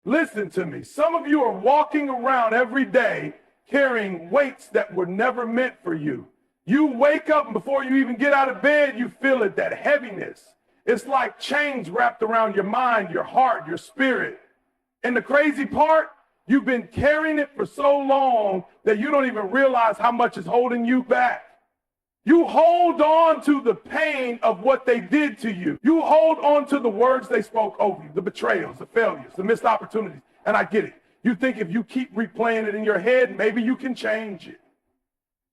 Listen to me. Some of you are walking around every day carrying weights that were never meant for you. You wake up and before you even get out of bed, you feel it, that heaviness. It's like chains wrapped around your mind, your heart, your spirit. And the crazy part, you've been carrying it for so long that you don't even realize how much is holding you back. You hold on to the pain of what they did to you. You hold on to the words they spoke over you, the betrayals, the failures, the missed opportunities. And I get it. You think if you keep replaying it in your head, maybe you can change it.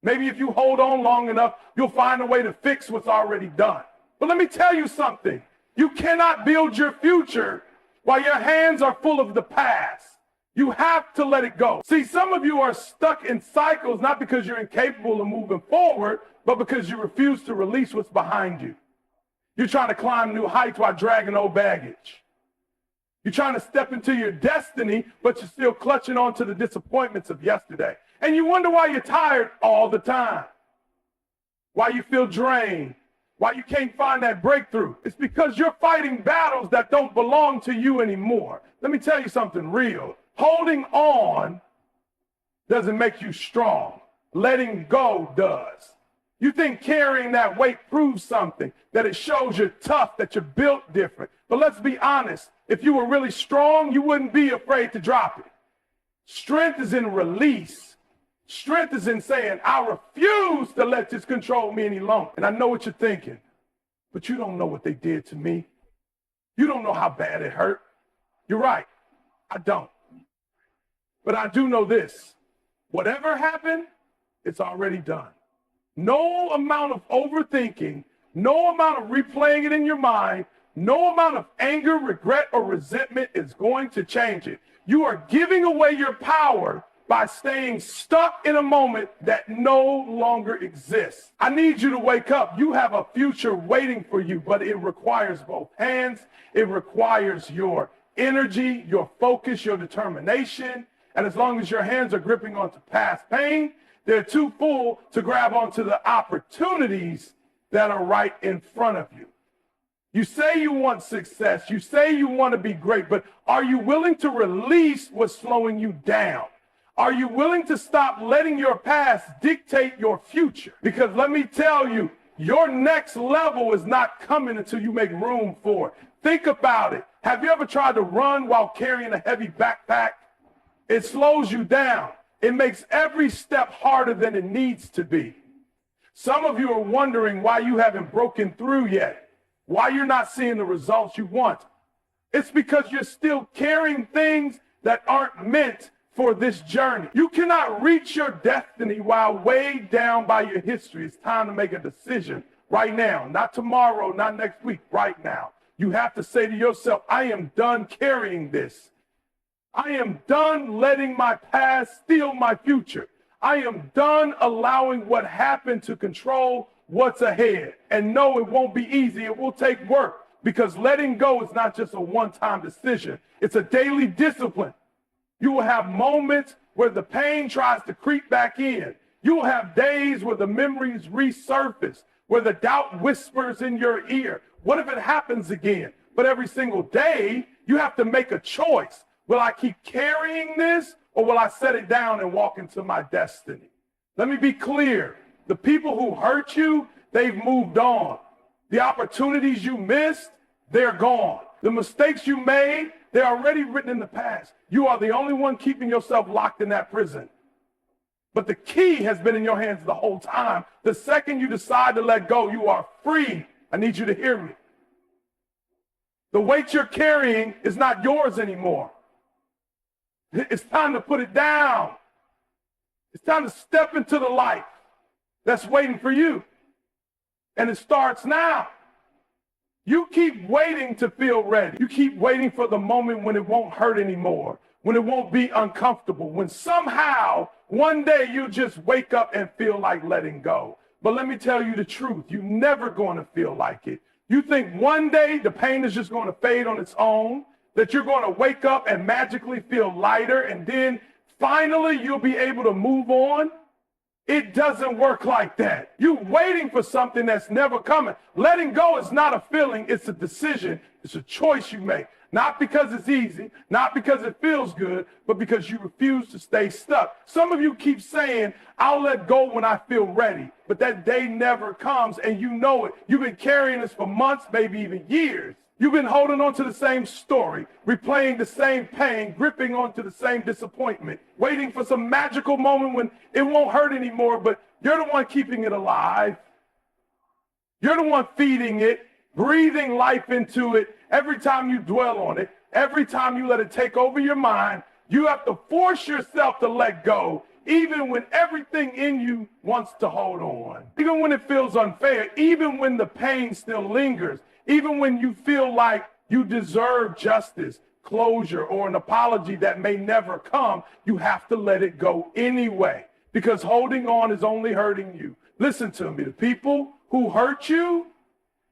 Maybe if you hold on long enough, you'll find a way to fix what's already done. But let me tell you something. You cannot build your future while your hands are full of the past. You have to let it go. See, some of you are stuck in cycles, not because you're incapable of moving forward, but because you refuse to release what's behind you. You're trying to climb new heights while dragging old baggage. You're trying to step into your destiny, but you're still clutching on to the disappointments of yesterday. And you wonder why you're tired all the time, why you feel drained, why you can't find that breakthrough. It's because you're fighting battles that don't belong to you anymore. Let me tell you something real. Holding on doesn't make you strong. Letting go does. You think carrying that weight proves something, that it shows you're tough, that you're built different. But let's be honest. If you were really strong, you wouldn't be afraid to drop it. Strength is in release. Strength is in saying, I refuse to let this control me any longer. And I know what you're thinking, but you don't know what they did to me. You don't know how bad it hurt. You're right. I don't. But I do know this. Whatever happened, it's already done. No amount of overthinking, no amount of replaying it in your mind, no amount of anger, regret, or resentment is going to change it. You are giving away your power by staying stuck in a moment that no longer exists. I need you to wake up. You have a future waiting for you, but it requires both hands. It requires your energy, your focus, your determination. And as long as your hands are gripping onto past pain, they're too full to grab onto the opportunities that are right in front of you. You say you want success. You say you want to be great, but are you willing to release what's slowing you down? Are you willing to stop letting your past dictate your future? Because let me tell you, your next level is not coming until you make room for it. Think about it. Have you ever tried to run while carrying a heavy backpack? It slows you down. It makes every step harder than it needs to be. Some of you are wondering why you haven't broken through yet, why you're not seeing the results you want. It's because you're still carrying things that aren't meant for this journey. You cannot reach your destiny while weighed down by your history. It's time to make a decision right now, not tomorrow, not next week, right now. You have to say to yourself, I am done carrying this. I am done letting my past steal my future. I am done allowing what happened to control what's ahead. And no, it won't be easy. It will take work because letting go is not just a one-time decision. It's a daily discipline. You will have moments where the pain tries to creep back in. You will have days where the memories resurface, where the doubt whispers in your ear. What if it happens again? But every single day, you have to make a choice. Will I keep carrying this or will I set it down and walk into my destiny? Let me be clear. The people who hurt you, they've moved on. The opportunities you missed, they're gone. The mistakes you made, they're already written in the past. You are the only one keeping yourself locked in that prison. But the key has been in your hands the whole time. The second you decide to let go, you are free. I need you to hear me. The weight you're carrying is not yours anymore. It's time to put it down. It's time to step into the light that's waiting for you. And it starts now. You keep waiting to feel ready. You keep waiting for the moment when it won't hurt anymore, when it won't be uncomfortable, when somehow one day you just wake up and feel like letting go. But let me tell you the truth. You're never going to feel like it. You think one day the pain is just going to fade on its own, that you're going to wake up and magically feel lighter, and then finally you'll be able to move on? It doesn't work like that. You're waiting for something that's never coming. Letting go is not a feeling, it's a decision. It's a choice you make. Not because it's easy, not because it feels good, but because you refuse to stay stuck. Some of you keep saying, I'll let go when I feel ready, but that day never comes, and you know it. You've been carrying this for months, maybe even years. You've been holding on to the same story, replaying the same pain, gripping onto the same disappointment, waiting for some magical moment when it won't hurt anymore, but you're the one keeping it alive. You're the one feeding it, breathing life into it. Every time you dwell on it, every time you let it take over your mind, you have to force yourself to let go, even when everything in you wants to hold on. Even when it feels unfair, even when the pain still lingers, even when you feel like you deserve justice, closure, or an apology that may never come, you have to let it go anyway, because holding on is only hurting you. Listen to me, the people who hurt you,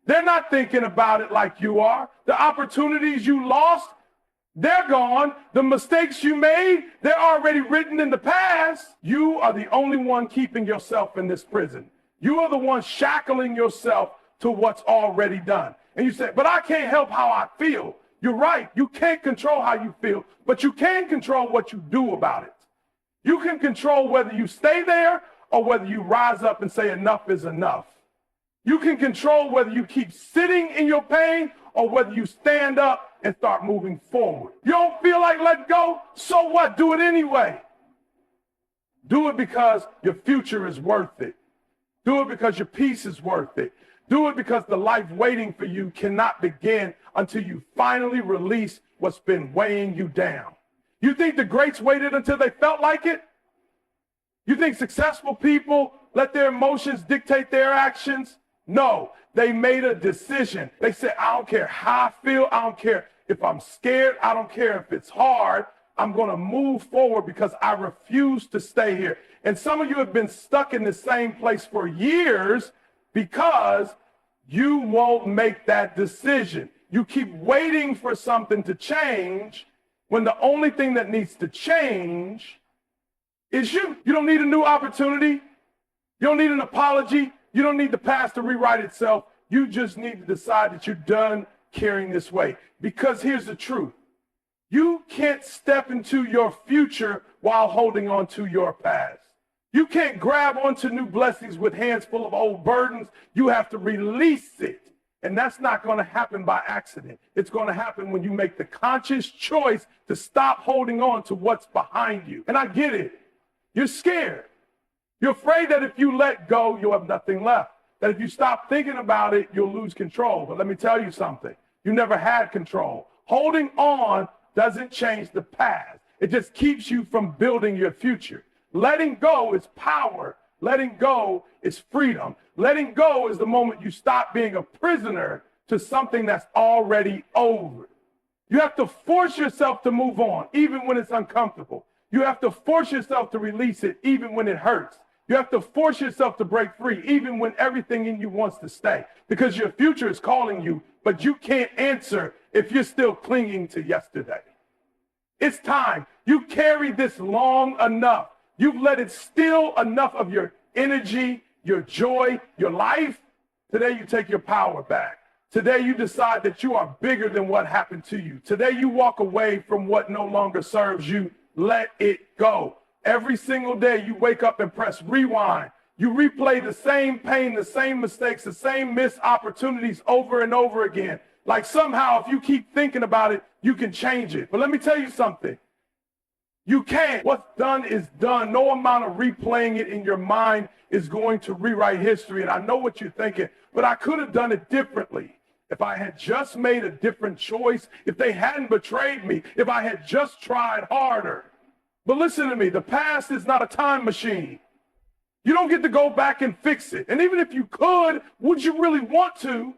they're not thinking about it like you are. The opportunities you lost, they're gone. The mistakes you made, they're already written in the past. You are the only one keeping yourself in this prison. You are the one shackling yourself to what's already done. And you say, but I can't help how I feel. You're right. You can't control how you feel, but you can control what you do about it. You can control whether you stay there or whether you rise up and say enough is enough. You can control whether you keep sitting in your pain or whether you stand up and start moving forward. You don't feel like letting go? So what? Do it anyway. Do it because your future is worth it. Do it because your peace is worth it. Do it because the life waiting for you cannot begin until you finally release what's been weighing you down. You think the greats waited until they felt like it? You think successful people let their emotions dictate their actions? No, they made a decision. They said, I don't care how I feel. I don't care if I'm scared. I don't care if it's hard. I'm going to move forward because I refuse to stay here. And some of you have been stuck in the same place for years because you won't make that decision. You keep waiting for something to change when the only thing that needs to change is you. You don't need a new opportunity. You don't need an apology. You don't need the past to rewrite itself. You just need to decide that you're done carrying this weight. Because here's the truth. You can't step into your future while holding on to your past. You can't grab onto new blessings with hands full of old burdens. You have to release it. And that's not going to happen by accident. It's going to happen when you make the conscious choice to stop holding on to what's behind you. And I get it. You're scared. You're afraid that if you let go, you'll have nothing left. That if you stop thinking about it, you'll lose control. But let me tell you something. You never had control. Holding on doesn't change the past. It just keeps you from building your future. Letting go is power. Letting go is freedom. Letting go is the moment you stop being a prisoner to something that's already over. You have to force yourself to move on, even when it's uncomfortable. You have to force yourself to release it, even when it hurts. You have to force yourself to break free, even when everything in you wants to stay. Because your future is calling you, but you can't answer if you're still clinging to yesterday. It's time. You carried this long enough. You've let it steal enough of your energy, your joy, your life. Today you take your power back. Today you decide that you are bigger than what happened to you. Today you walk away from what no longer serves you. Let it go. Every single day you wake up and press rewind. You replay the same pain, the same mistakes, the same missed opportunities over and over again. Like somehow if you keep thinking about it, you can change it. But let me tell you something. You can't. What's done is done. No amount of replaying it in your mind is going to rewrite history. And I know what you're thinking, but I could have done it differently. If I had just made a different choice, if they hadn't betrayed me, if I had just tried harder. But listen to me, the past is not a time machine. You don't get to go back and fix it. And even if you could, would you really want to?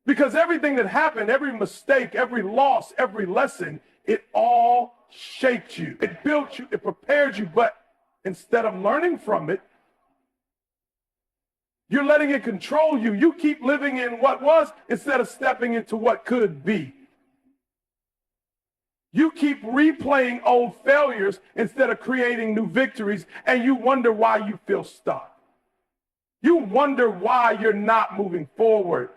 Because everything that happened, every mistake, every loss, every lesson, it all shaped you. It built you, it prepared you. But instead of learning from it, you're letting it control you. You keep living in what was instead of stepping into what could be. You keep replaying old failures instead of creating new victories, and you wonder why you feel stuck. You wonder why you're not moving forward.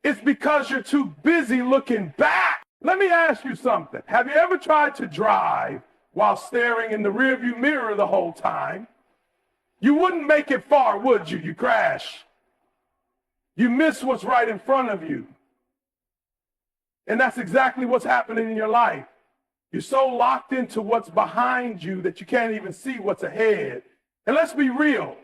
It's because you're too busy looking back. Let me ask you something. Have you ever tried to drive while staring in the rearview mirror the whole time? You wouldn't make it far, would you? You crash. You miss what's right in front of you. And that's exactly what's happening in your life. You're so locked into what's behind you that you can't even see what's ahead. And let's be real.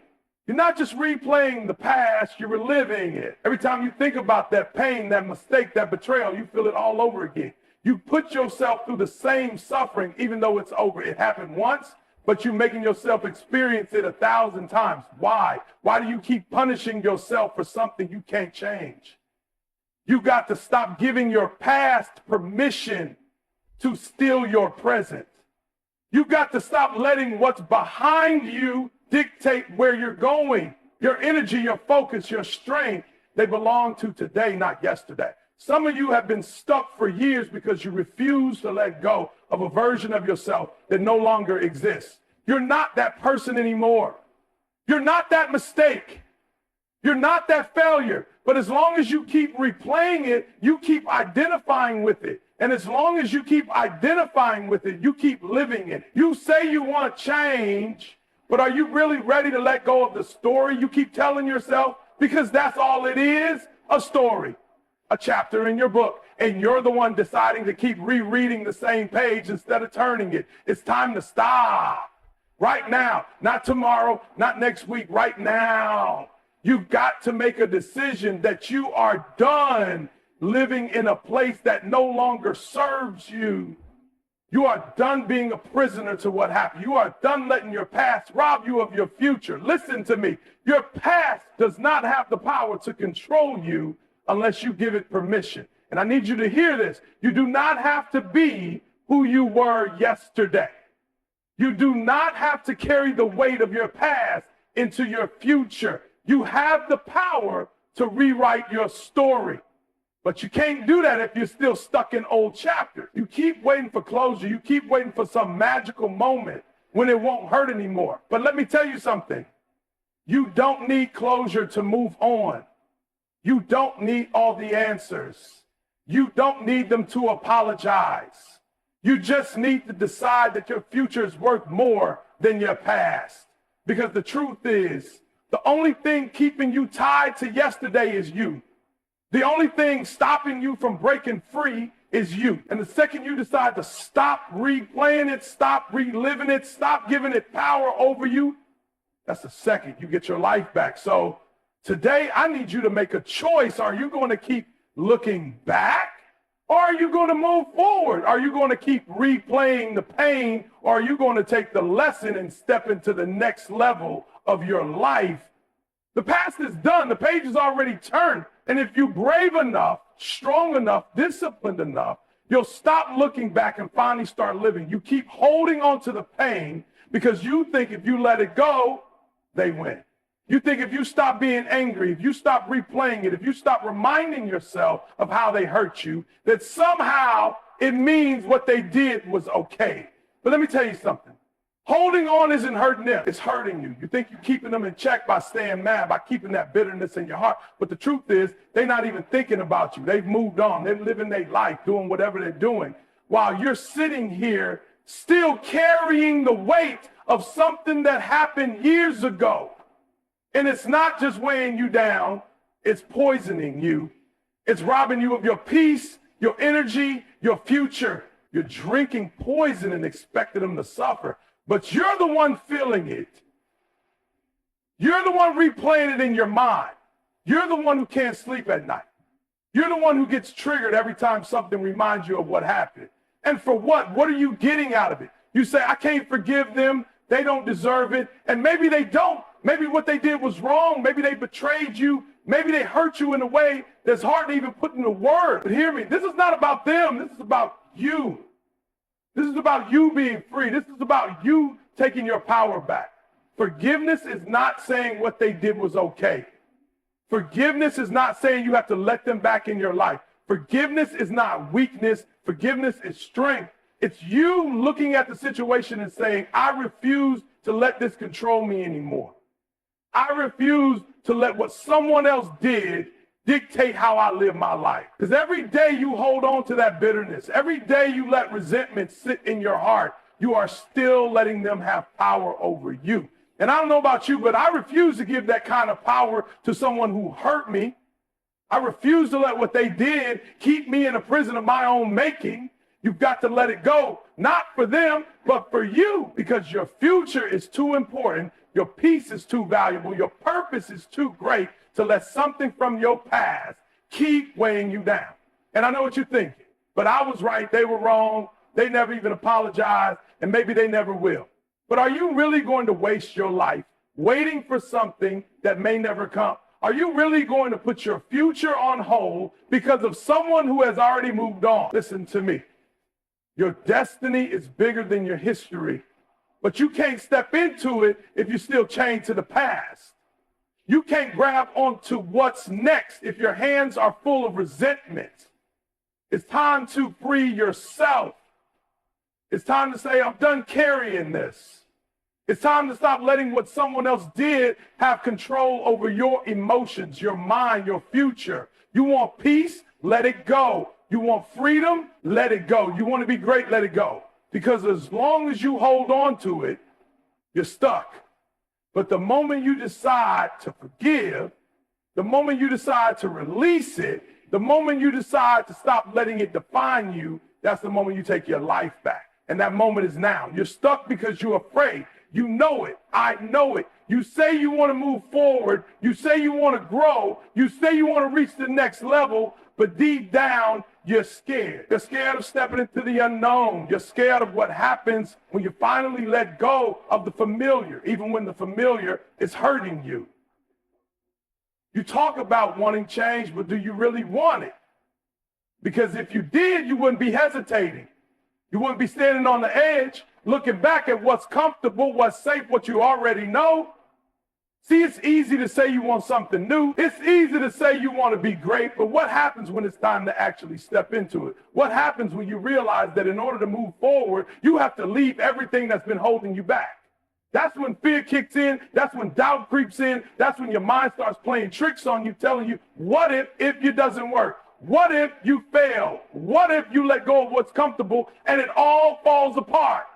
You're not just replaying the past, you're reliving it. Every time you think about that pain, that mistake, that betrayal, you feel it all over again. You put yourself through the same suffering, even though it's over. It happened once, but you're making yourself experience it 1,000 times. Why? Why do you keep punishing yourself for something you can't change? You've got to stop giving your past permission to steal your present. You've got to stop letting what's behind you dictate where you're going. Your energy, your focus, your strength, they belong to today, not yesterday. Some of you have been stuck for years because you refuse to let go of a version of yourself that no longer exists. You're not that person anymore. You're not that mistake. You're not that failure. But as long as you keep replaying it, you keep identifying with it. And as long as you keep identifying with it, you keep living it. You say you want to change, but are you really ready to let go of the story you keep telling yourself? Because that's all it is, a story, a chapter in your book. And you're the one deciding to keep rereading the same page instead of turning it. It's time to stop. Right now, not tomorrow, not next week, right now. You've got to make a decision that you are done living in a place that no longer serves you. You are done being a prisoner to what happened. You are done letting your past rob you of your future. Listen to me. Your past does not have the power to control you unless you give it permission. And I need you to hear this. You do not have to be who you were yesterday. You do not have to carry the weight of your past into your future. You have the power to rewrite your story. But you can't do that if you're still stuck in old chapters. You keep waiting for closure. You keep waiting for some magical moment when it won't hurt anymore. But let me tell you something. You don't need closure to move on. You don't need all the answers. You don't need them to apologize. You just need to decide that your future is worth more than your past. Because the truth is, the only thing keeping you tied to yesterday is you. The only thing stopping you from breaking free is you. And the second you decide to stop replaying it, stop reliving it, stop giving it power over you, that's the second you get your life back. So today I need you to make a choice. Are you going to keep looking back? Or are you going to move forward? Are you going to keep replaying the pain? Or are you going to take the lesson and step into the next level of your life? The past is done. The page is already turned. And if you're brave enough, strong enough, disciplined enough, you'll stop looking back and finally start living. You keep holding on to the pain because you think if you let it go, they win. You think if you stop being angry, if you stop replaying it, if you stop reminding yourself of how they hurt you, that somehow it means what they did was okay. But let me tell you something. Holding on isn't hurting them. It's hurting you. You think you're keeping them in check by staying mad, by keeping that bitterness in your heart. But the truth is, they're not even thinking about you. They've moved on. They're living their life, doing whatever they're doing, while you're sitting here still carrying the weight of something that happened years ago. And it's not just weighing you down. It's poisoning you. It's robbing you of your peace, your energy, your future. You're drinking poison and expecting them to suffer. But you're the one feeling it. You're the one replaying it in your mind. You're the one who can't sleep at night. You're the one who gets triggered every time something reminds you of what happened. And for what? What are you getting out of it? You say, I can't forgive them. They don't deserve it. And maybe they don't. Maybe what they did was wrong. Maybe they betrayed you. Maybe they hurt you in a way that's hard to even put into words. But hear me, this is not about them. This is about you. This is about you being free. This is about you taking your power back. Forgiveness is not saying what they did was okay. Forgiveness is not saying you have to let them back in your life. Forgiveness is not weakness. Forgiveness is strength. It's you looking at the situation and saying, I refuse to let this control me anymore. I refuse to let what someone else did dictate how I live my life. Because every day you hold on to that bitterness, every day you let resentment sit in your heart, you are still letting them have power over you. And I don't know about you, but I refuse to give that kind of power to someone who hurt me. I refuse to let what they did keep me in a prison of my own making. You've got to let it go, not for them, but for you, because your future is too important. Your peace is too valuable. Your purpose is too great to let something from your past keep weighing you down. And I know what you're thinking, but I was right. They were wrong. They never even apologized, and maybe they never will. But are you really going to waste your life waiting for something that may never come? Are you really going to put your future on hold because of someone who has already moved on? Listen to me. Your destiny is bigger than your history, but you can't step into it if you're still chained to the past. You can't grab onto what's next if your hands are full of resentment. It's time to free yourself. It's time to say, I'm done carrying this. It's time to stop letting what someone else did have control over your emotions, your mind, your future. You want peace? Let it go. You want freedom? Let it go. You want to be great? Let it go. Because as long as you hold on to it, you're stuck. But the moment you decide to forgive, the moment you decide to release it, the moment you decide to stop letting it define you, that's the moment you take your life back. And that moment is now. You're stuck because you're afraid. You know it. I know it. You say you want to move forward. You say you want to grow. You say you want to reach the next level, but deep down, you're scared. You're scared of stepping into the unknown. You're scared of what happens when you finally let go of the familiar, even when the familiar is hurting you. You talk about wanting change, but do you really want it? Because if you did, you wouldn't be hesitating. You wouldn't be standing on the edge, looking back at what's comfortable, what's safe, what you already know. See, it's easy to say you want something new. It's easy to say you want to be great, but what happens when it's time to actually step into it? What happens when you realize that in order to move forward, you have to leave everything that's been holding you back? That's when fear kicks in. That's when doubt creeps in. That's when your mind starts playing tricks on you, telling you, what if it doesn't work? What if you fail? What if you let go of what's comfortable and it all falls apart?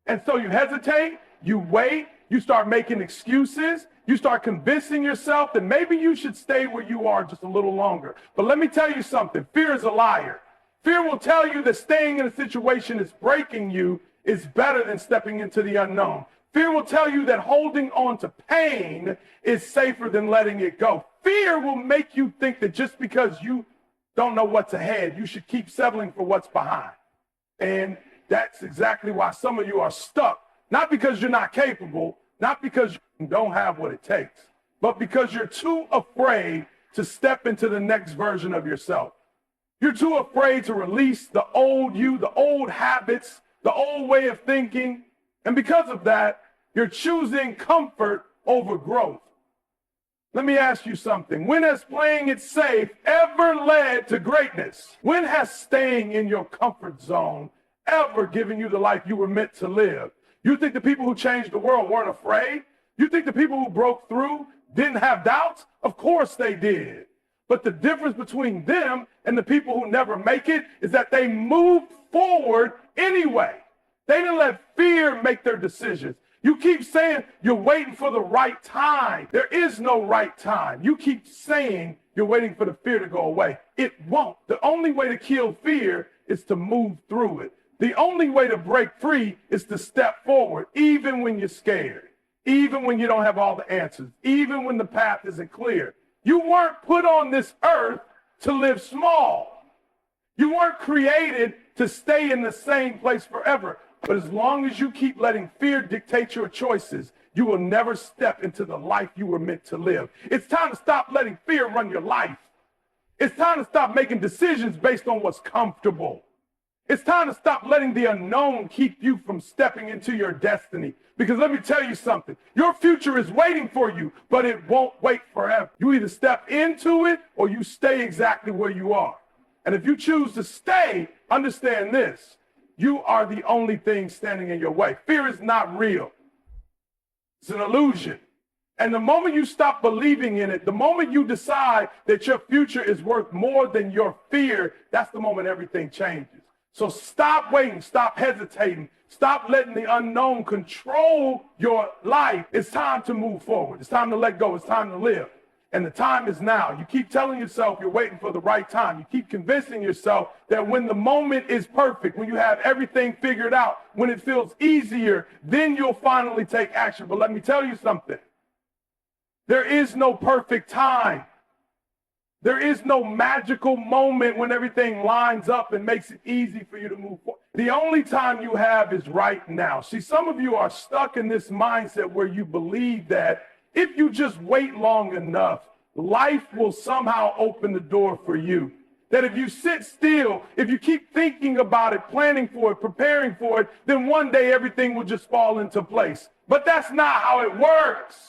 And so you hesitate, you wait, you start making excuses, you start convincing yourself that maybe you should stay where you are just a little longer. But let me tell you something, fear is a liar. Fear will tell you that staying in a situation that's breaking you is better than stepping into the unknown. Fear will tell you that holding on to pain is safer than letting it go. Fear will make you think that just because you don't know what's ahead, you should keep settling for what's behind. And that's exactly why some of you are stuck. Not because you're not capable, not because you don't have what it takes, but because you're too afraid to step into the next version of yourself. You're too afraid to release the old you, the old habits, the old way of thinking. And because of that, you're choosing comfort over growth. Let me ask you something. When has playing it safe ever led to greatness? When has staying in your comfort zone ever given you the life you were meant to live? You think the people who changed the world weren't afraid? You think the people who broke through didn't have doubts? Of course they did. But the difference between them and the people who never make it is that they moved forward anyway. They didn't let fear make their decisions. You keep saying you're waiting for the right time. There is no right time. You keep saying you're waiting for the fear to go away. It won't. The only way to kill fear is to move through it. The only way to break free is to step forward, even when you're scared, even when you don't have all the answers, even when the path isn't clear. You weren't put on this earth to live small. You weren't created to stay in the same place forever. But as long as you keep letting fear dictate your choices, you will never step into the life you were meant to live. It's time to stop letting fear run your life. It's time to stop making decisions based on what's comfortable. It's time to stop letting the unknown keep you from stepping into your destiny. Because let me tell you something, your future is waiting for you, but it won't wait forever. You either step into it or you stay exactly where you are. And if you choose to stay, understand this. You are the only thing standing in your way. Fear is not real. It's an illusion. And the moment you stop believing in it, the moment you decide that your future is worth more than your fear, that's the moment everything changes. So stop waiting, stop hesitating, stop letting the unknown control your life. It's time to move forward. It's time to let go. It's time to live. And the time is now. You keep telling yourself you're waiting for the right time. You keep convincing yourself that when the moment is perfect, when you have everything figured out, when it feels easier, then you'll finally take action. But let me tell you something. There is no perfect time. There is no magical moment when everything lines up and makes it easy for you to move forward. The only time you have is right now. See, some of you are stuck in this mindset where you believe that if you just wait long enough, life will somehow open the door for you. That if you sit still, if you keep thinking about it, planning for it, preparing for it, then one day everything will just fall into place. But that's not how it works.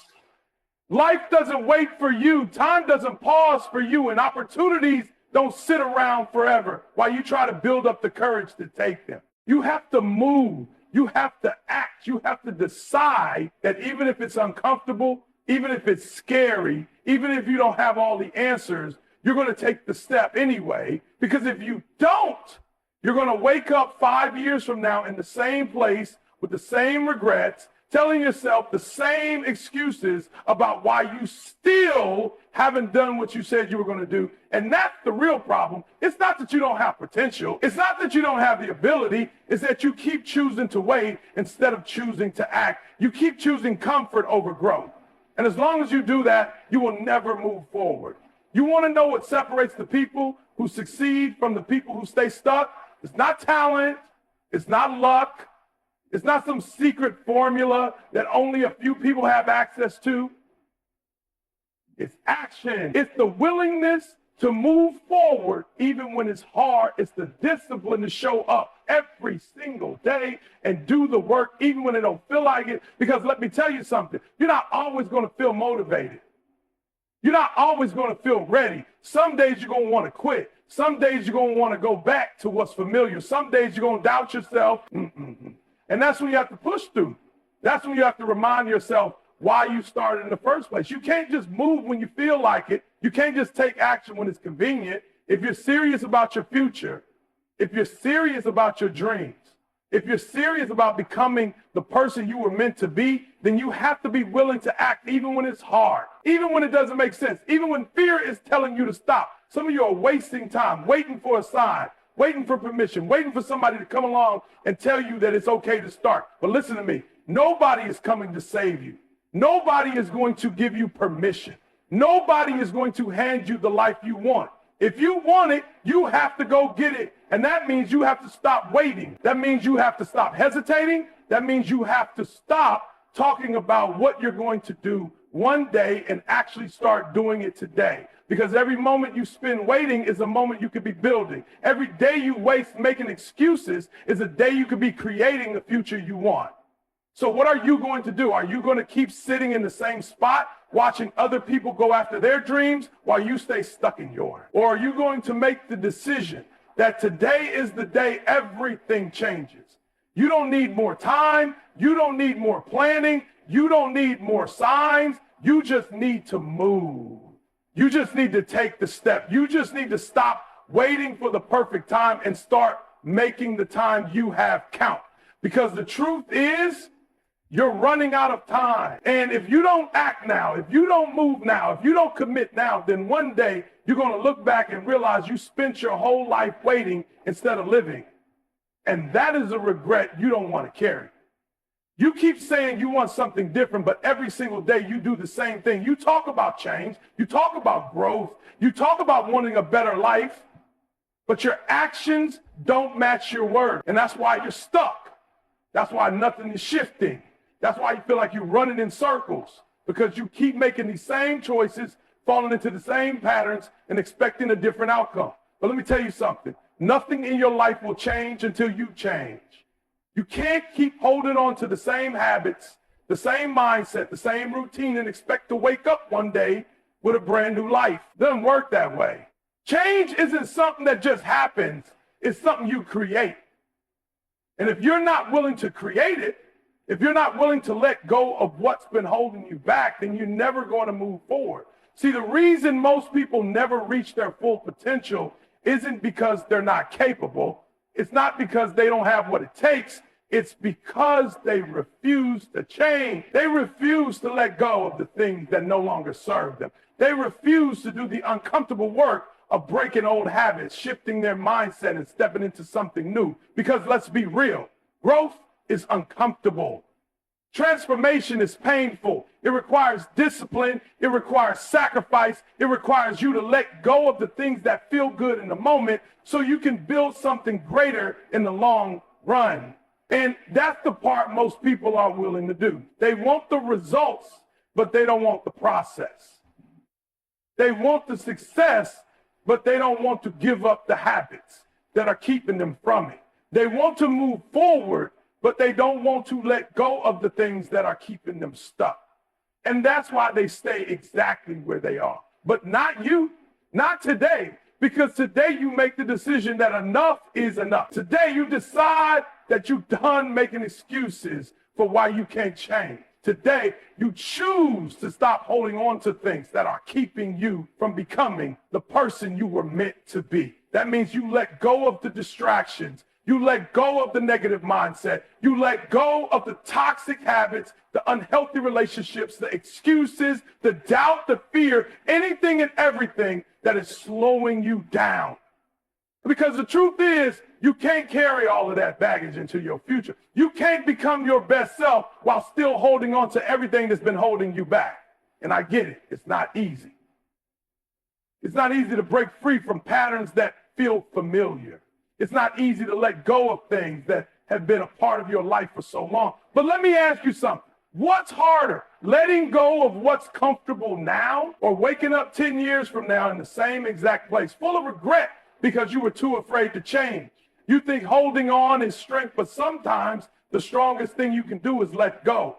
Life doesn't wait for you. Time doesn't pause for you. And opportunities don't sit around forever while you try to build up the courage to take them. You have to move. You have to act. You have to decide that even if it's uncomfortable, even if it's scary, even if you don't have all the answers, you're going to take the step anyway. Because if you don't, you're going to wake up 5 years from now in the same place with the same regrets, telling yourself the same excuses about why you still haven't done what you said you were going to do. And that's the real problem. It's not that you don't have potential. It's not that you don't have the ability. It's that you keep choosing to wait instead of choosing to act. You keep choosing comfort over growth. And as long as you do that, you will never move forward. You want to know what separates the people who succeed from the people who stay stuck? It's not talent. It's not luck. It's not some secret formula that only a few people have access to. It's action. It's the willingness to move forward even when it's hard. It's the discipline to show up every single day and do the work even when it don't feel like it. Because let me tell you something. You're not always going to feel motivated. You're not always going to feel ready. Some days you're going to want to quit. Some days you're going to want to go back to what's familiar. Some days you're going to doubt yourself. And that's when you have to push through. That's when you have to remind yourself why you started in the first place. You can't just move when you feel like it. You can't just take action when it's convenient. If you're serious about your future, if you're serious about your dreams, if you're serious about becoming the person you were meant to be, then you have to be willing to act even when it's hard, even when it doesn't make sense, even when fear is telling you to stop. Some of you are wasting time, waiting for a sign, waiting for permission, waiting for somebody to come along and tell you that it's okay to start. But listen to me. Nobody is coming to save you. Nobody is going to give you permission. Nobody is going to hand you the life you want. If you want it, you have to go get it. And that means you have to stop waiting. That means you have to stop hesitating. That means you have to stop talking about what you're going to do one day and actually start doing it today. Because every moment you spend waiting is a moment you could be building. Every day you waste making excuses is a day you could be creating the future you want. So what are you going to do? Are you going to keep sitting in the same spot, watching other people go after their dreams while you stay stuck in yours? Or are you going to make the decision that today is the day everything changes? You don't need more time. You don't need more planning. You don't need more signs. You just need to move. You just need to take the step. You just need to stop waiting for the perfect time and start making the time you have count. Because the truth is, you're running out of time. And if you don't act now, if you don't move now, if you don't commit now, then one day you're going to look back and realize you spent your whole life waiting instead of living. And that is a regret you don't want to carry. You keep saying you want something different, but every single day you do the same thing. You talk about change. You talk about growth. You talk about wanting a better life, but your actions don't match your word. And that's why you're stuck. That's why nothing is shifting. That's why you feel like you're running in circles, because you keep making these same choices, falling into the same patterns and expecting a different outcome. But let me tell you something. Nothing in your life will change until you change. You can't keep holding on to the same habits, the same mindset, the same routine and expect to wake up one day with a brand new life. It doesn't work that way. Change isn't something that just happens. It's something you create. And if you're not willing to create it, If you're not willing to let go of what's been holding you back, then you're never going to move forward. See, the reason most people never reach their full potential isn't because they're not capable. It's not because they don't have what it takes. It's because they refuse to change. They refuse to let go of the things that no longer serve them. They refuse to do the uncomfortable work of breaking old habits, shifting their mindset, and stepping into something new. Because let's be real, growth is uncomfortable. Transformation is painful. It requires discipline. It requires sacrifice. It requires you to let go of the things that feel good in the moment so you can build something greater in the long run. And that's the part most people are willing to do. They want the results, but they don't want the process. They want the success, but they don't want to give up the habits that are keeping them from it. They want to move forward, but they don't want to let go of the things that are keeping them stuck. And that's why they stay exactly where they are. But not you, not today, because today you make the decision that enough is enough. Today you decide that you're done making excuses for why you can't change. Today you choose to stop holding on to things that are keeping you from becoming the person you were meant to be. That means you let go of the distractions. You let go of the negative mindset. You let go of the toxic habits, the unhealthy relationships, the excuses, the doubt, the fear, anything and everything that is slowing you down. Because the truth is, you can't carry all of that baggage into your future. You can't become your best self while still holding on to everything that's been holding you back. And I get it. It's not easy. It's not easy to break free from patterns that feel familiar. It's not easy to let go of things that have been a part of your life for so long. But let me ask you something. What's harder, letting go of what's comfortable now or waking up 10 years from now in the same exact place, full of regret because you were too afraid to change? You think holding on is strength, but sometimes the strongest thing you can do is let go.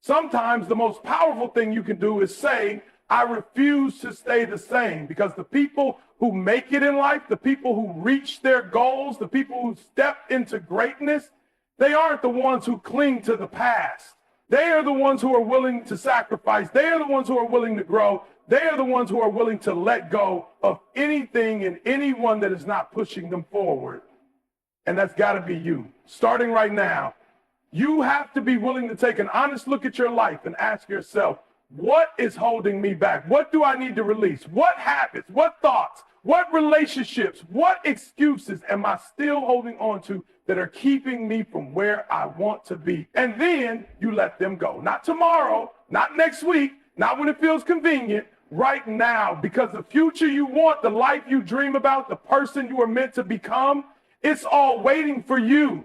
Sometimes the most powerful thing you can do is say, I refuse to stay the same, because the people who make it in life, the people who reach their goals, the people who step into greatness, they aren't the ones who cling to the past. They are the ones who are willing to sacrifice. They are the ones who are willing to grow. They are the ones who are willing to let go of anything and anyone that is not pushing them forward. And that's got to be you. Starting right now, you have to be willing to take an honest look at your life and ask yourself, what is holding me back? What do I need to release? What habits, what thoughts, what relationships, what excuses am I still holding on to that are keeping me from where I want to be? And then you let them go. Not tomorrow, not next week, not when it feels convenient, right now. Because the future you want, the life you dream about, the person you are meant to become, it's all waiting for you.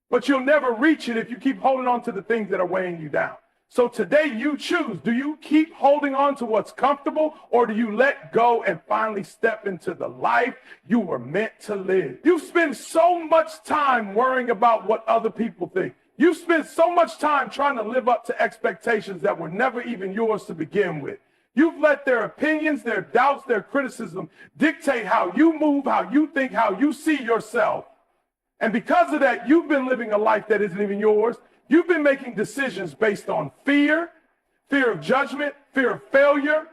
But you'll never reach it if you keep holding on to the things that are weighing you down. So today you choose. Do you keep holding on to what's comfortable, or do you let go and finally step into the life you were meant to live? You spend so much time worrying about what other people think. You spend so much time trying to live up to expectations that were never even yours to begin with. You've let their opinions, their doubts, their criticism dictate how you move, how you think, how you see yourself. And because of that, you've been living a life that isn't even yours. You've been making decisions based on fear, fear of judgment, fear of failure,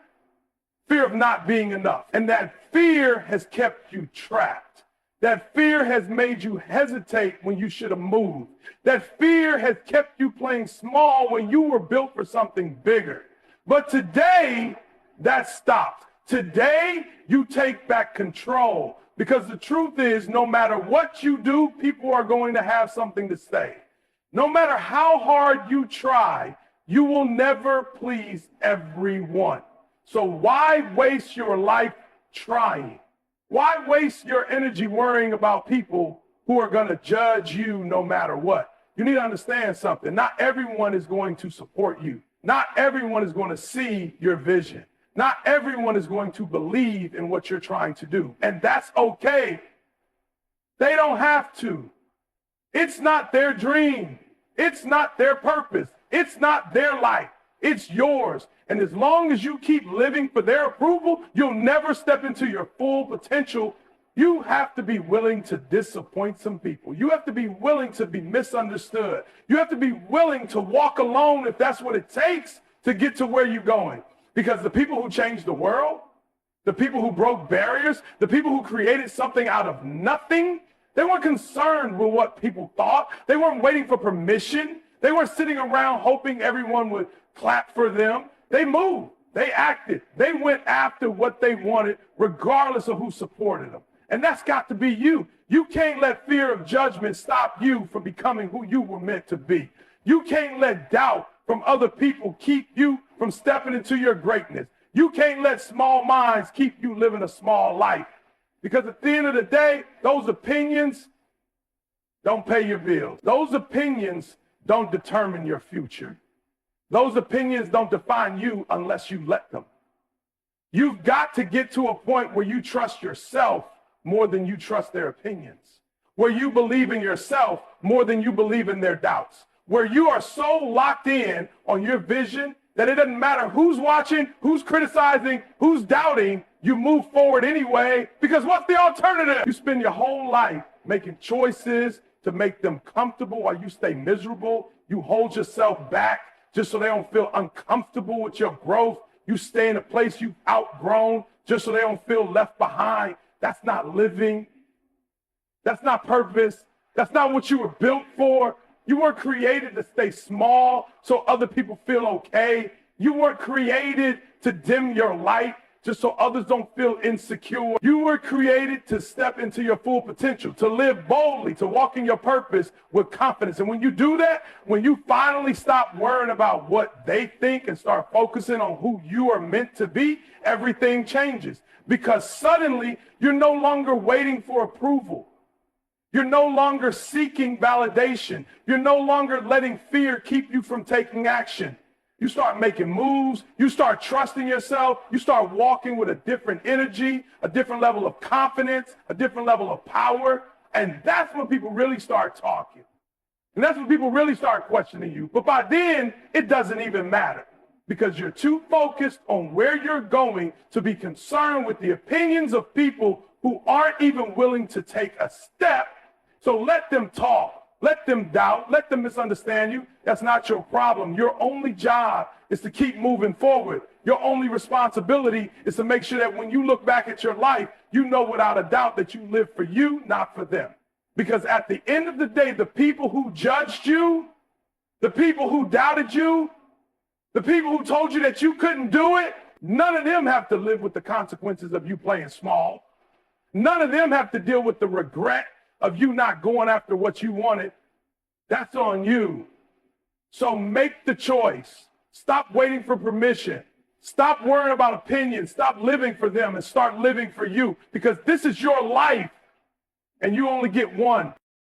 fear of not being enough. And that fear has kept you trapped. That fear has made you hesitate when you should have moved. That fear has kept you playing small when you were built for something bigger. But today, that stops. Today, you take back control. Because the truth is, no matter what you do, people are going to have something to say. No matter how hard you try, you will never please everyone. So why waste your life trying? Why waste your energy worrying about people who are going to judge you no matter what? You need to understand something. Not everyone is going to support you. Not everyone is going to see your vision. Not everyone is going to believe in what you're trying to do. And that's okay. They don't have to. It's not their dream. It's not their purpose. It's not their life. It's yours. And as long as you keep living for their approval, you'll never step into your full potential You have to be willing to disappoint some people. You have to be willing to be misunderstood. You have to be willing to walk alone if that's what it takes to get to where you're going. Because the people who changed the world, the people who broke barriers, the people who created something out of nothing, they weren't concerned with what people thought. They weren't waiting for permission. They weren't sitting around hoping everyone would clap for them. They moved. They acted. They went after what they wanted, regardless of who supported them. And that's got to be you. You can't let fear of judgment stop you from becoming who you were meant to be. You can't let doubt from other people keep you from stepping into your greatness. You can't let small minds keep you living a small life. Because at the end of the day, those opinions don't pay your bills. Those opinions don't determine your future. Those opinions don't define you unless you let them. You've got to get to a point where you trust yourself more than you trust their opinions, where you believe in yourself more than you believe in their doubts, where you are so locked in on your vision that it doesn't matter who's watching, who's criticizing, who's doubting, you move forward anyway, because what's the alternative? You spend your whole life making choices to make them comfortable while you stay miserable. You hold yourself back just so they don't feel uncomfortable with your growth. You stay in a place you've outgrown just so they don't feel left behind. That's not living. That's not purpose. That's not what you were built for. You weren't created to stay small so other people feel okay. You weren't created to dim your light just so others don't feel insecure. You were created to step into your full potential, to live boldly, to walk in your purpose with confidence. And when you do that, when you finally stop worrying about what they think and start focusing on who you are meant to be, everything changes. Because suddenly you're no longer waiting for approval. You're no longer seeking validation. You're no longer letting fear keep you from taking action. You start making moves. You start trusting yourself. You start walking with a different energy, a different level of confidence, a different level of power. And that's when people really start talking. And that's when people really start questioning you. But by then, it doesn't even matter because you're too focused on where you're going to be concerned with the opinions of people who aren't even willing to take a step. So let them talk. Let them doubt, let them misunderstand you. That's not your problem. Your only job is to keep moving forward. Your only responsibility is to make sure that when you look back at your life, you know without a doubt that you live for you, not for them. Because at the end of the day, the people who judged you, the people who doubted you, the people who told you that you couldn't do it, none of them have to live with the consequences of you playing small. None of them have to deal with the regret of you not going after what you wanted. That's on you. So make the choice. Stop waiting for permission. Stop worrying about opinions. Stop living for them and start living for you because this is your life and you only get one.